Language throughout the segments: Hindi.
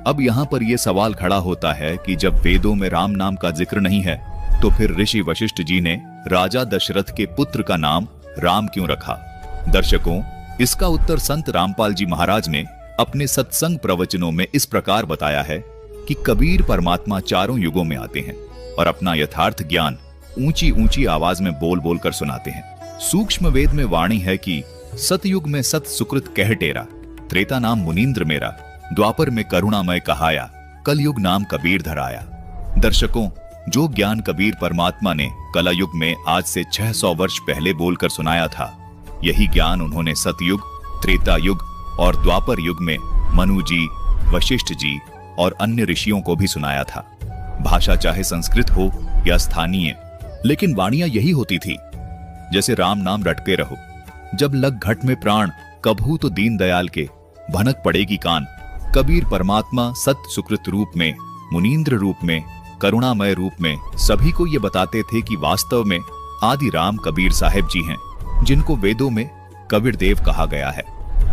अब यहाँ पर यह सवाल खड़ा होता है कि जब वेदों में राम नाम का जिक्र नहीं है तो फिर ऋषि वशिष्ठ जी ने राजा दशरथ के पुत्र का नाम राम क्यों रखा? दर्शकों, इसका उत्तर संत रामपाल जी महाराज ने अपने सत्संग प्रवचनों में इस प्रकार बताया है कि कबीर परमात्मा चारों युगों में आते हैं और अपना यथार्थ ज्ञान ऊंची ऊंची आवाज में बोल बोल कर सुनाते हैं। सूक्ष्म वेद में वाणी है कि सतयुग में सत सुकृत कह टेरा, त्रेता नाम मुनीन्द्र मेरा, द्वापर में करुणामय कहाया, कलयुग नाम कबीर धराया। दर्शकों, जो ज्ञान कबीर परमात्मा ने कला युग में आज से 600 वर्ष पहले बोलकर सुनाया था, यही ज्ञान उन्होंने सतयुग, त्रेता युग और द्वापर युग में मनु जी, वशिष्ठ जी और अन्य ऋषियों को भी सुनाया था। भाषा चाहे संस्कृत हो या स्थानीय, लेकिन वाणियां यही होती थी। जैसे राम नाम रटते रहो, जब लग घट में प्राण, कभू तो दीन दयाल के, भनक पड़ेगी कान। कबीर परमात्मा सत सुकृत रूप में, मुनीन्द्र रूप में, करुणामय रूप में सभी को ये बताते थे कि वास्तव में आदि राम कबीर साहेब जी हैं, जिनको वेदों में कबीर देव कहा गया है।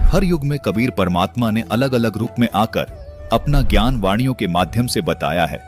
हर युग में कबीर परमात्मा ने अलग अलग रूप में आकर अपना ज्ञान वाणियों के माध्यम से बताया है,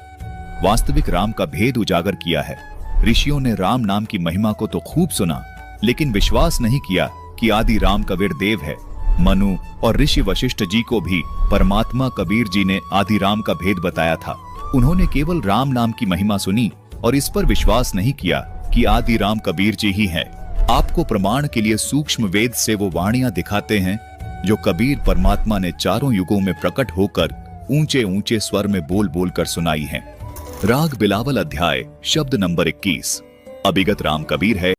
वास्तविक राम का भेद उजागर किया है। ऋषियों ने राम नाम की महिमा को तो खूब सुना, लेकिन विश्वास नहीं किया कि आदि राम कबीर देव है। मनु और ऋषि वशिष्ठ जी को भी परमात्मा कबीर जी ने आदि राम का भेद बताया था। उन्होंने केवल राम नाम की महिमा सुनी और इस पर विश्वास नहीं किया कि आदि राम कबीर जी ही हैं। आपको प्रमाण के लिए सूक्ष्म वेद से वो वाणियां दिखाते हैं जो कबीर परमात्मा ने चारों युगों में प्रकट होकर ऊंचे ऊंचे स्वर में बोल बोल कर सुनाई हैं। राग बिलावल अध्याय शब्द नंबर 21। अभिगत राम कबीर है।